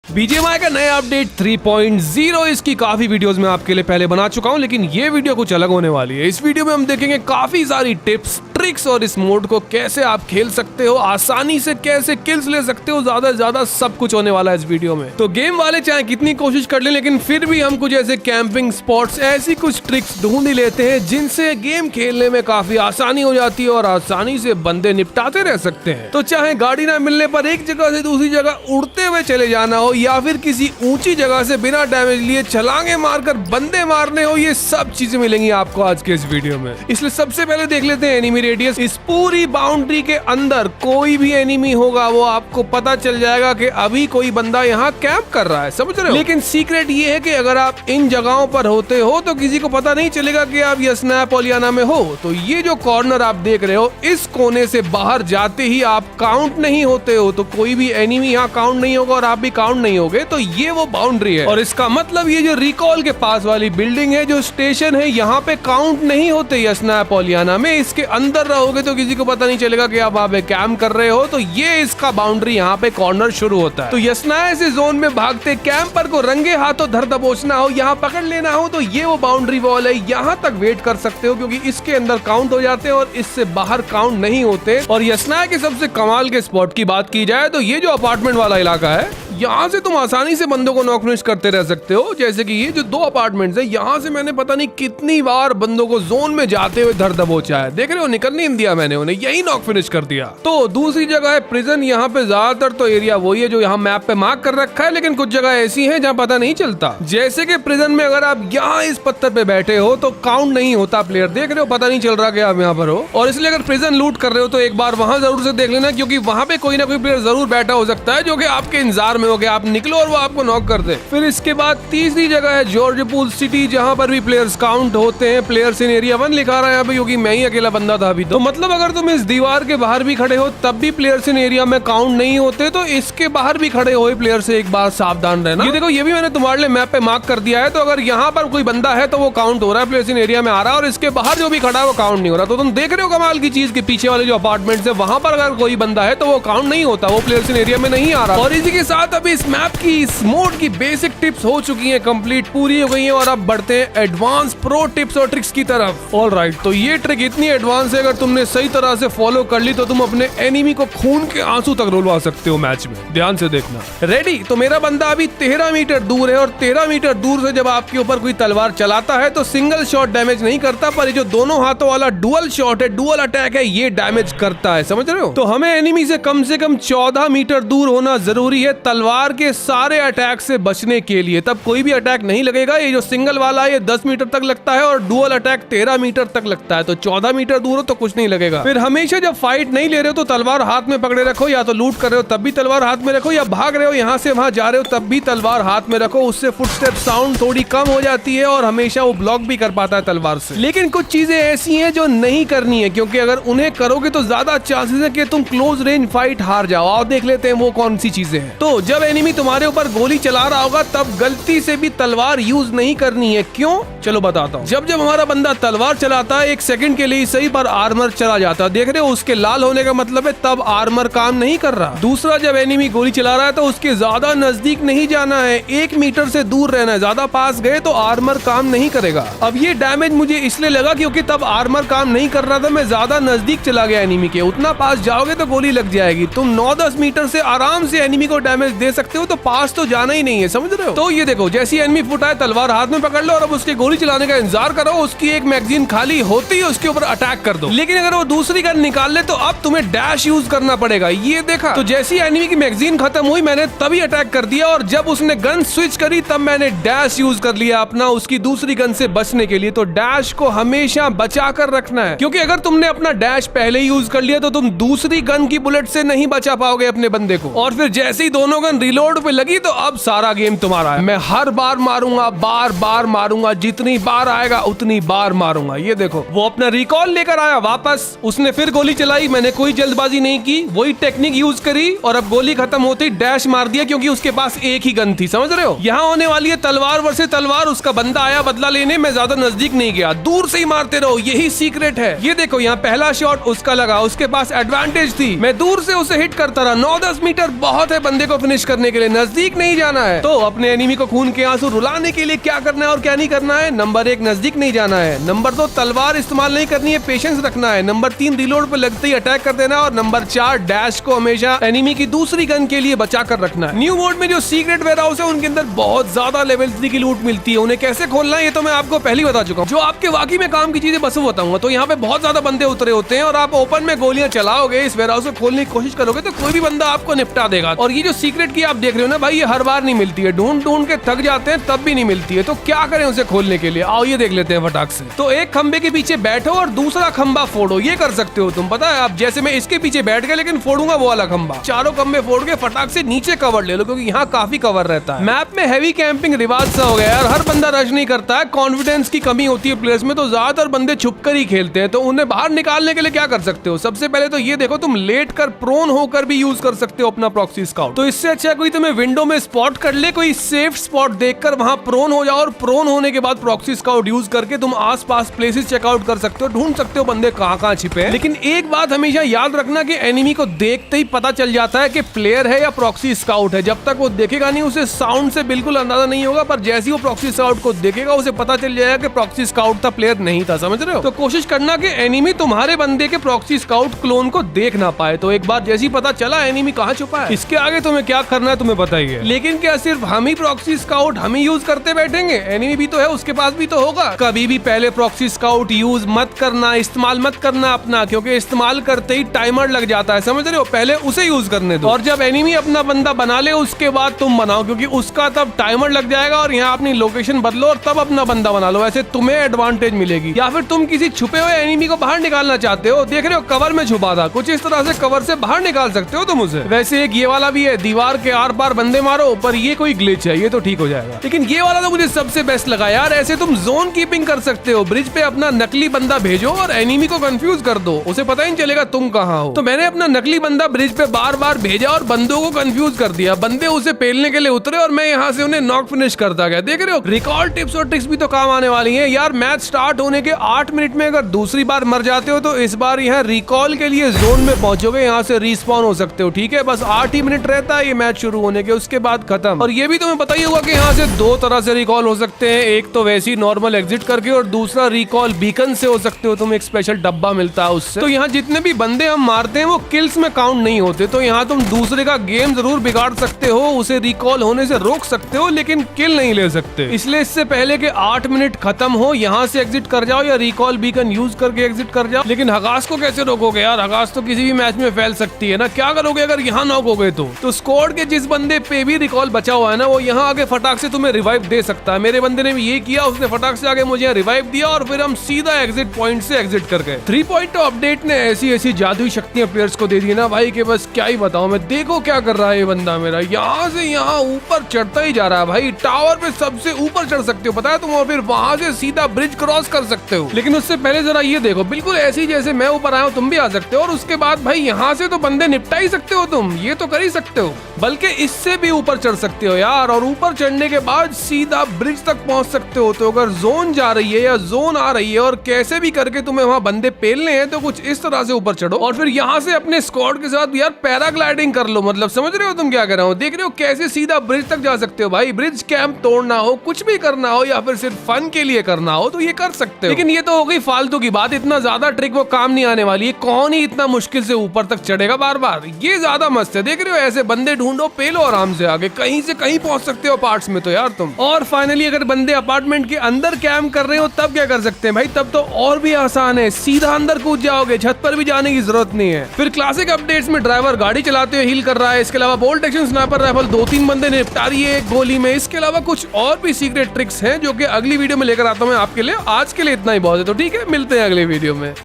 BGMI का नया update 3.0 इसकी काफी वीडियोस में आपके लिए पहले बना चुका हूं, लेकिन ये वीडियो कुछ अलग होने वाली है। इस वीडियो में हम देखेंगे काफी सारी टिप्स ट्रिक्स और इस मोड को कैसे आप खेल सकते हो, आसानी से कैसे किल्स ले सकते हो, ज्यादा से ज्यादा सब कुछ होने वाला है इस वीडियो में। तो गेम वाले चाहे कितनी कोशिश कर ले, लेकिन फिर भी हम कुछ ऐसे कैंपिंग स्पॉट्स, ऐसी कुछ ट्रिक्स ढूंढ ही लेते हैं जिनसे गेम खेलने में काफी आसानी हो जाती है और आसानी से बंदे निपटाते रह सकते हैं। तो चाहे गाड़ी ना मिलने पर एक जगह से दूसरी जगह उड़ते हुए चले जाना हो या फिर किसी ऊंची जगह से बिना डैमेज लिए छलांगे मारकर बंदे मारने हो, ये सब चीजें मिलेंगी आपको आज के इस वीडियो में। इसलिए सबसे पहले देख लेते हैं एनिमी रेडियस। इस पूरी बाउंड्री के अंदर कोई भी एनिमी होगा वो आपको पता चल जाएगा कि अभी कोई बंदा यहाँ कैंप कर रहा है, समझ रहे हो। लेकिन सीक्रेट ये है कि अगर आप इन जगहों पर होते हो तो किसी को पता नहीं चलेगा कि आप यसना पोलियाना में हो। तो ये जो कॉर्नर आप देख रहे हो, इस कोने से बाहर जाते ही आप काउंट नहीं होते हो, तो कोई भी एनिमी यहाँ काउंट नहीं होगा और आप भी काउंट नहीं होगे। तो ये वो बाउंड्री है और इसका मतलब ये जो रिकॉल के पास वाली बिल्डिंग है, जो स्टेशन है, यहाँ पे काउंट नहीं होते यसना पोलियाना में। इसके अंदर रहोगे तो किसी को पता नहीं चलेगा कि आप वहाँ पे कैंप कर रहे हो। तो ये इसका बाउंड्री यहाँ पे कॉर्नर शुरू होता है। तो यसना से जोन में भागते कैंपर को रंगे हाथों धर दबोचना हो, यहाँ पकड़ लेना हो, तो ये वो बाउंड्री वॉल है। यहाँ तक वेट कर सकते हो क्योंकि इसके अंदर काउंट हो जाते हैं और इससे बाहर काउंट नहीं होते। और यसना के सबसे कमाल के स्पॉट की बात की जाए तो ये जो अपार्टमेंट वाला इलाका है, यहाँ से तुम आसानी से बंदों को नॉक फिनिश करते रह सकते हो। जैसे कि ये जो दो अपार्टमेंट्स है, यहाँ से मैंने पता नहीं कितनी बार बंदों को जोन में जाते हुए धर दबोचा है। देख रहे हो, निकल नहीं दिया मैंने उन्हें, यही नॉक फिनिश कर दिया। तो दूसरी जगह है प्रिजन। यहाँ पे ज्यादातर तो एरिया वही है जो यहाँ मैप पे मार्क कर रखा है, लेकिन कुछ जगह ऐसी है जहाँ पता नहीं चलता। जैसे कि प्रिजन में अगर आप यहाँ इस पत्थर पे बैठे हो तो काउंट नहीं होता प्लेयर, देख रहे हो, पता नहीं चल रहा कि आप यहाँ पर हो। और इसलिए अगर प्रिजन लूट कर रहे हो तो एक बार वहां जरूर से देख लेना, क्योंकि वहां पे कोई ना कोई प्लेयर जरूर बैठा हो सकता है जो कि आपके इंतजार में हो गया, आप निकलो और वो आपको नॉक कर दे। फिर इसके बाद तीसरी जगह है जॉर्ज पूल सिटी, जहां पर भी प्लेयर्स काउंट होते हैं। प्लेयर्स इन एरिया 1 लिखा रहा है यहाँ पे, क्योंकि मैं ही अकेला बंदा था अभी। तो मतलब अगर तुम इस दीवार के बाहर भी खड़े हो तब भी प्लेयर्स इन एरिया में काउंट नहीं होते। तो इसके बाहर भी खड़े हुए प्लेयर से एक बार सावधान रहना। ये देखो, ये भी मैंने तुम्हारे लिए मैप पे मार्क कर दिया है। तो अगर यहाँ पर कोई बंदा है तो वो काउंट हो रहा है, प्लेयर्स इन एरिया में आ रहा है, और इसके बाहर जो भी खड़ा है वो काउंट नहीं हो रहा। तो तुम देख रहे हो कमाल की चीज के पीछे वाले जो अपार्टमेंट्स है, वहां पर अगर कोई बंदा है तो वो काउंट नहीं होता, वो प्लेयर्स इन एरिया में नहीं आ रहा। और इसी के साथ अभी इस मैप की, इस मोड की बेसिक टिप्स हो चुकी हैं कंप्लीट, पूरी हो गई हैं, और अब बढ़ते हैं एडवांस प्रो टिप्स और ट्रिक्स की तरफ। ऑलराइट, तो ये ट्रिक इतनी एडवांस है, अगर तुमने सही तरह से फॉलो कर ली तो तुम अपने एनिमी को खून के आंसू तक रुलवा सकते हो मैच में। ध्यान से देखना। रेडी? तो मेरा बंदा अभी 13 मीटर दूर है, और 13 मीटर दूर से जब आपके ऊपर कोई तलवार चलाता है तो सिंगल शॉट डैमेज नहीं करता, पर ये जो दोनों हाथों वाला डुअल शॉट है, डुअल अटैक है, ये डैमेज करता है, समझ रहे हो। तो हमें एनिमी से कम 14 मीटर दूर होना जरूरी है तलवार के सारे अटैक से बचने के लिए, तब कोई भी अटैक नहीं लगेगा। ये जो सिंगल वाला है ये 10 मीटर तक लगता है और डुअल अटैक 13 मीटर तक लगता है। तो 14 मीटर दूर हो तो कुछ नहीं लगेगा। फिर हमेशा जब फाइट नहीं ले रहे हो तो तलवार हाथ में पकड़े रखो, या तो लूट कर रहे हो तब भी तलवार हाथ में रखो, या भाग रहे हो यहाँ से वहां जा रहे हो तब भी तलवार हाथ में रखो। उससे फुटस्टेप साउंड थोड़ी कम हो जाती है और हमेशा वो ब्लॉक भी कर पाता है तलवार से। लेकिन कुछ चीजें ऐसी हैं जो नहीं करनी है, क्योंकि अगर उन्हें करोगे तो ज्यादा चांसेस है कि तुम क्लोज रेंज फाइट हार जाओ। आओ देख लेते हैं वो कौन सी चीजें हैं। तो जब एनिमी तुम्हारे ऊपर गोली चला रहा होगा तब गलती से भी तलवार यूज नहीं करनी है। क्यों? चलो बताता हूँ। जब हमारा बंदा तलवार चलाता है, एक सेकंड के लिए सही पर आर्मर चला जाता है, देख रहे हो, उसके लाल होने का मतलब है तब आर्मर काम नहीं कर रहा। दूसरा, जब एनिमी गोली चला रहा है तो उसके ज्यादा नजदीक नहीं जाना है, 1 मीटर से दूर रहना है। ज्यादा पास गए तो आर्मर काम नहीं करेगा। अब ये डैमेज मुझे इसलिए लगा क्योंकि तब आर्मर काम नहीं कर रहा था, मैं ज्यादा नजदीक चला गया एनिमी के। उतना पास जाओगे तो गोली लग जाएगी। तुम 9-10 मीटर से आराम से एनिमी को डैमेज दे सकते हो, तो पास तो जाना ही नहीं है, समझ रहे हो। तो ये देखो, जैसी एनिमी फुट आए तलवार हाथ में पकड़ लो और अब उसके गोली चलाने का इंतजार करो। उसकी एक मैगजीन खाली होती है उसके ऊपर अटैक कर दो। लेकिन अगर वो दूसरी गन निकाल ले तो अब तुम्हें डैश यूज करना पड़ेगा। ये देखा, तो जैसी एनिमी की मैगजीन खत्म हुई मैंने तभी अटैक कर दिया, और जब उसने गन स्विच करी तब मैंने डैश यूज कर लिया अपना, उसकी दूसरी गन से बचने के लिए। तो डैश को हमेशा बचा कर रखना है, क्योंकि अगर तुमने अपना डैश पहले यूज कर लिया तो तुम दूसरी गन की बुलेट से नहीं बचा पाओगे अपने बंदे को। और फिर जैसे ही दोनों गन रिलोड पे लगी तो अब सारा गेम तुम्हारा है। मैं हर बार मारूंगा, बार बार मारूंगा, जितनी बार आएगा उतनी बार मारूंगा। ये देखो वो अपना रिकॉल लेकर आया वापस, उसने फिर गोली चलाई, मैंने कोई जल्दबाजी नहीं की, वही टेक्निक यूज करी और अब गोली खत्म होते ही डैश मार दिया क्योंकि उसके पास एक ही गन थी। समझ रहे हो, यहाँ होने वाली है तलवार वर्सेस तलवार। उसका बंदा आया बदला लेने, मैं ज्यादा नजदीक नहीं गया, दूर से ही मारते रहो, यही सीक्रेट है। ये देखो यहाँ पहला शॉट उसका लगा, उसके पास एडवांटेज थी, मैं दूर से उसे हिट करता रहा। 9-10 मीटर बहुत है बंदे को फिनिश करने के लिए, नजदीक नहीं जाना है। तो अपने एनिमी को खून के आंसू रुलाने के लिए क्या करना है और क्या नहीं करना है? नंबर 1 नजदीक नहीं जाना है, नंबर 2 तलवार इस्तेमाल नहीं करनी है, पेशेंस रखना है, नंबर 3 रिलोड पे लगते ही अटैक कर देना, और नंबर 4 डैश को हमेशा एनिमी की दूसरी गन के लिए बचा कर रखना है। न्यू मोड में जो सीक्रेट वेयरहाउस है उनके अंदर बहुत ज्यादा लेवल 3 की लूट मिलती है, उन्हें कैसे खोलना है ये तो मैं आपको पहले बता चुका हूँ। जो आपके वाकई में काम की चीजें बस बताऊंगा। तो यहाँ पे बहुत ज्यादा बंदे उतरे होते हैं और आप ओपन में गोलियां चलाओगे, इस वेयरहाउस को खोलने की कोशिश करोगे तो कोई भी बंदा आपको निपटा देगा। और ये जो सीक्रेट की आप देख रहे हो ना भाई, ये हर बार नहीं मिलती है, ढूंढ ढूंढ के थक जाते हैं तब भी नहीं मिलती है। तो क्या करें उसे खोलने के लिए? आओ ये देख लेते हैं फटाक से। तो एक खंबे के पीछे बैठो और दूसरा खंबा फोड़ो, ये कर सकते हो तुम। पता है आप, जैसे मैं इसके पीछे बैठ गया लेकिन फोड़ूंगा वो वाला खंबा। चारों खंबे फोड़ के फटाक से नीचे कवर ले लो क्योंकि यहाँ काफी कवर रहता है। मैप में हैवी कैंपिंग रिवाज सा हो गया यार, हर बंदा रश नहीं करता है, कॉन्फिडेंस की कमी होती है प्लेयर्स में, तो ज्यादातर बंदे छुप कर ही खेलते हैं। तो उन्हें बाहर निकालने के लिए क्या कर सकते हो? सबसे पहले तो ये देखो, तुम लेट कर प्रोन होकर भी यूज कर सकते हो अपना प्रॉक्सी स्काउट। तो इससे अच्छा कोई तुम्हें विंडो में स्पॉट कर ले, कोई सेफ स्पॉट देखकर वहां प्रोन हो जाओ और प्रोन होने के बाद प्रॉक्सी स्काउट यूज करके तुम आसपास प्लेसेस चेकआउट कर सकते हो, ढूंढ सकते हो बंदे कहां छिपे हैं। लेकिन एक बात हमेशा याद रखना कि एनिमी को देखते ही पता चल जाता है कि प्लेयर है या प्रॉक्सी स्काउट है। जब तक वो देखेगा नहीं उसे साउंड से बिल्कुल अंदाजा नहीं होगा, पर जैसे ही वो प्रॉक्सी स्काउट को देखेगा उसे पता चल जाएगा कि प्रॉक्सी स्काउट था, प्लेयर नहीं था। समझ रहे हो? तो कोशिश करना कि एनिमी तुम्हारे बंदे के प्रॉक्सी स्काउट क्लोन को देख ना पाए। तो एक बार जैसे ही पता चला एनिमी कहाँ छुपा है, इसके आगे तुम्हें क्या करना है तुम्हें पता ही है। लेकिन क्या सिर्फ हम ही प्रॉक्सी स्काउट हम ही यूज करते बैठेंगे? एनिमी भी तो है, उसके पास भी तो होगा। कभी भी पहले प्रॉक्सी स्काउट यूज मत करना, इस्तेमाल मत करना अपना, क्योंकि इस्तेमाल करते ही टाइमर लग जाता है। समझ रहे हो? पहले उसे यूज करने दो और जब एनिमी अपना बंदा बना ले उसके बाद तुम बनाओ, क्योंकि उसका तब टाइमर लग जाएगा और यहाँ अपनी लोकेशन बदलो और तब अपना बंदा बना लो, ऐसे तुम्हें एडवांटेज मिलेगी। या फिर तुम किसी छुपे हुए एनिमी को बाहर निकालना चाहते हो, देख रहे हो कवर में छुपा था, कुछ इस तरह से कवर से बाहर निकाल सकते हो तुम उसे। वैसे एक ये वाला भी है, दीवार के आर पार बंदे मारो, पर ये कोई ग्लिच है, ये तो ठीक हो जाएगा। लेकिन ये वाला तो मुझे सबसे बेस्ट लगा यार। ऐसे तुम जोन कीपिंग कर सकते हो, ब्रिज पे अपना नकली बंदा भेजो और एनिमी को कंफ्यूज कर दो, उसे पता ही नहीं चलेगा तुम कहाँ हो। तो मैंने अपना नकली बंदा ब्रिज पे बार बार भेजा और बंदों को कंफ्यूज कर दिया, बंदे उसे पेलने के लिए उतरे और मैं यहाँ से उन्हें नॉक फिनिश करता गया। देख रहे हो, रिकॉल टिप्स और ट्रिक्स भी तो काम आने वाली हैं यार। मैच स्टार्ट होने के 8 मिनट में अगर दूसरी बार मर जाते हो तो इस बार यहाँ रिकॉल के लिए जोन में पहुंचोगे, यहाँ से रिस्पॉन हो सकते हो। ठीक है, बस 8 ही मिनट रहता है ये मैच शुरू होने के, उसके बाद खत्म। और ये भी तुम्हें पता ही होगा कि यहाँ से 2 तरह से रिकॉल हो सकते हैं, एक तो वैसी नॉर्मल एग्जिट करके और दूसरा रिकॉल बीकन से हो सकते हो, तुम्हें एक स्पेशल डब्बा मिलता है उससे। तो यहाँ जितने भी बंदे हम मारते हैं वो किल्स में काउंट नहीं होते, तो यहाँ तुम दूसरे का गेम जरूर बिगाड़ सकते हो, उसे रिकॉल होने से रोक सकते हो लेकिन किल नहीं ले सकते। इसलिए इससे पहले कि 8 मिनट खत्म हो यहाँ से एग्जिट कर जाओ या रिकॉल बीकन यूज करके एग्जिट कर जाओ। लेकिन हगास को कैसे रोकोगे यार? हगास तो किसी भी मैच में फैल सकती है ना, क्या करोगे अगर यहाँ नॉक हो गए तो स्क्वाड के जिस बंदे पे भी रिकॉल बचा हुआ है ना, वो यहाँ आगे फटाक से तुम्हें रिवाइव दे सकता है। मेरे बंदे ने भी ये किया, उसने फटाक से आगे मुझे रिवाइव दिया और फिर हम सीधा एग्जिट पॉइंट से एग्जिट कर गए। 3.0 अपडेट ने ऐसी ऐसी जादुई शक्तियां प्लेयर्स को दे दी ना भाई कि बस क्या ही बताऊं मैं। देखो क्या कर रहा है ये बंदा मेरा, यहाँ से यहाँ ऊपर चढ़ता ही जा रहा है भाई। टावर पे सबसे ऊपर चढ़ सकते हो पता है तुम, और फिर वहां से सीधा ब्रिज क्रॉस कर सकते हो। लेकिन उससे पहले जरा ये देखो, बिल्कुल ऐसी जैसे मैं ऊपर आया हूँ तुम भी आ सकते हो, और उसके बाद भाई यहाँ से तो बंदे निपटा ही सकते हो तुम, ये तो कर ही सकते हो, बल्कि इससे भी ऊपर चढ़ सकते हो यार। और ऊपर चढ़ने के बाद सीधा ब्रिज तक पहुंच सकते हो। तो अगर जोन जा रही है या जोन आ रही है और कैसे भी करके तुम्हें वहां बंदे पेलने हैं तो कुछ इस तरह से ऊपर चढ़ो और फिर यहाँ से अपने स्क्वाड के साथ यार पैराग्लाइडिंग कर लो। मतलब समझ रहे हो तुम क्या कर रहे हो? देख रहे हो कैसे सीधा ब्रिज तक जा सकते हो भाई। ब्रिज कैंप तोड़ना हो, कुछ भी करना हो या फिर सिर्फ फन के लिए करना हो तो ये कर सकते हो। लेकिन ये तो हो गई फालतू की बात, इतना ज्यादा ट्रिक वो काम नहीं आने वाली है। कौन ही इतना मुश्किल से ऊपर तक चढ़ेगा बार बार, ये ज्यादा मस्त है। देख रहे हो ऐसे बंदे ढूंढो, पेलो आराम से आगे, कहीं से कहीं पहुंच सकते हो पार्ट्स में तो यार तुम। और फाइनली अगर बंदे अपार्टमेंट के अंदर कैंप कर रहे हो तब क्या कर सकते हैं भाई? तब तो और भी आसान है, सीधा अंदर कूद जाओगे, छत पर भी जाने की जरूरत नहीं है। फिर क्लासिक अपडेट्स में ड्राइवर गाड़ी चलाते हुए हील कर रहा है। इसके अलावा बोल्ट एक्शन स्नाइपर राइफल 2-3 बंदे निपटा रही है एक गोली में। इसके अलावा कुछ और भी सीक्रेट ट्रिक्स हैं जो कि अगली वीडियो में लेकर आता हूं मैं आपके लिए। आज के लिए इतना ही बहुत है, तो ठीक है, मिलते हैं अगले वीडियो में।